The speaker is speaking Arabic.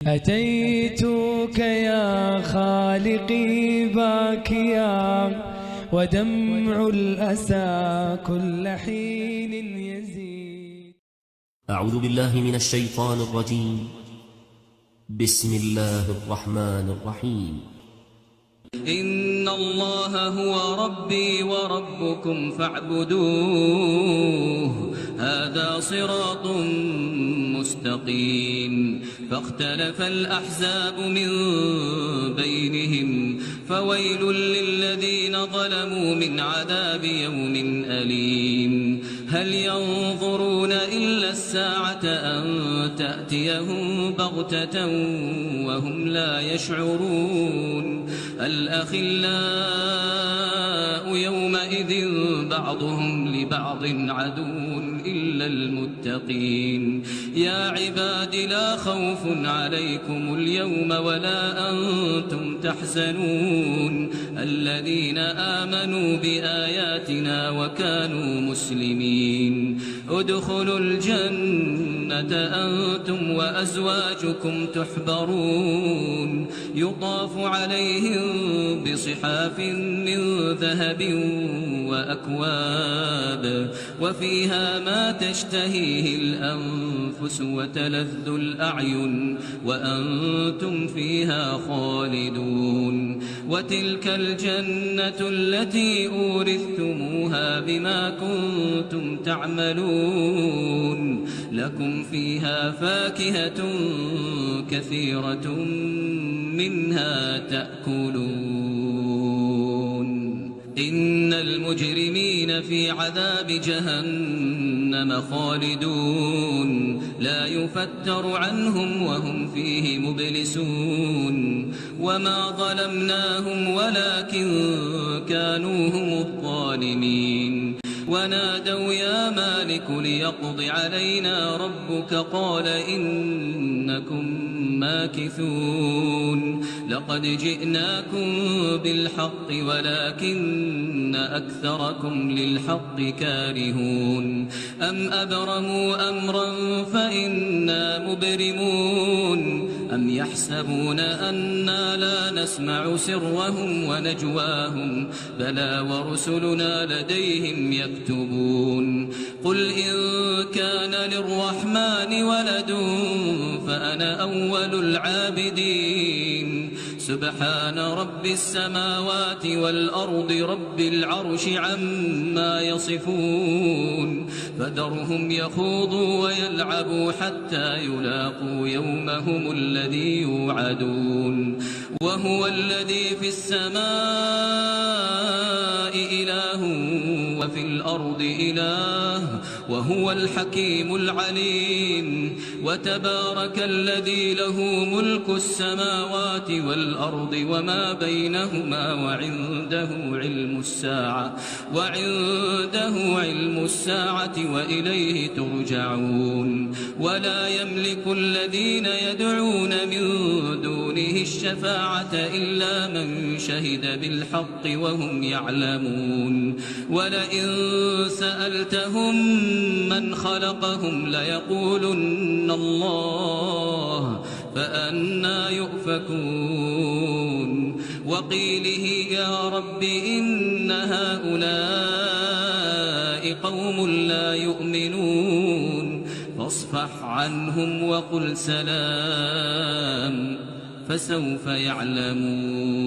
أتيتك يا خالقي باكيا ودمع الأسى كل حين يزيد. أعوذ بالله من الشيطان الرجيم. بسم الله الرحمن الرحيم. إن الله هو ربي وربكم فاعبدوه هذا صراط مستقيم. فاختلف الأحزاب من بينهم فويل للذين ظلموا من عذاب يوم أليم. هل ينظرون إلا الساعة أن تأتيهم بغتة وهم لا يشعرون. الأخلاء يومئذ بعضهم لبعض عدو إلا المتقين. يا عباد لا خوف عليكم اليوم ولا أنتم تحزنون الذين آمنوا بآياتنا وكانوا مسلمين. ادخلوا الجنة أنتم وأزواجكم تحبرون يطاف عليهم بصحاف من ذهب وأكواب وفيها ما تشتهيه الأنفس وتلذ الأعين وأنتم فيها خالدون. وتلك الجنة التي أورثتموها بما كنتم تعملون. لكم فيها فاكهة كثيرة منها تأكلون. إن المجرمين في عذاب جهنم خالدون لا يفتر عنهم وهم فيه مبلسون. وما ظلمناهم ولكن كانوا هم الظالمين. ونادوا يا مالك ليقض علينا ربك قال إنكم ماكثون. لقد جئناكم بالحق ولكن أكثركم للحق كارهون. أم أبرموا أمرا فإنا مبرمون. أم يحسبون أنا لا نسمع سرهم ونجواهم بلى ورسلنا لديهم يكتبون. قل إن كان للرحمن ولد فأنا أول العابدين. سبحان رب السماوات والأرض رب العرش عما يصفون. فذرهم يخوضوا ويلعبوا حتى يلاقوا يومهم الذي يوعدون. وهو الذي في السماء إله وفي الأرض إله وهو الحكيم العليم. وتبارك الذي له ملك السماوات والأرض وما بينهما وعنده علم الساعة وإليه ترجعون. ولا يملك الذين يدعون من دونه الشفاعة إلا من شهد بالحق وهم يعلمون. ولئن سألتهم من خلقهم ليقولن الله فأنى يؤفكون. وقيله يا رب إن هؤلاء قوم لا يؤمنون فاصفح عنهم وقل سلام فسوف يعلمون.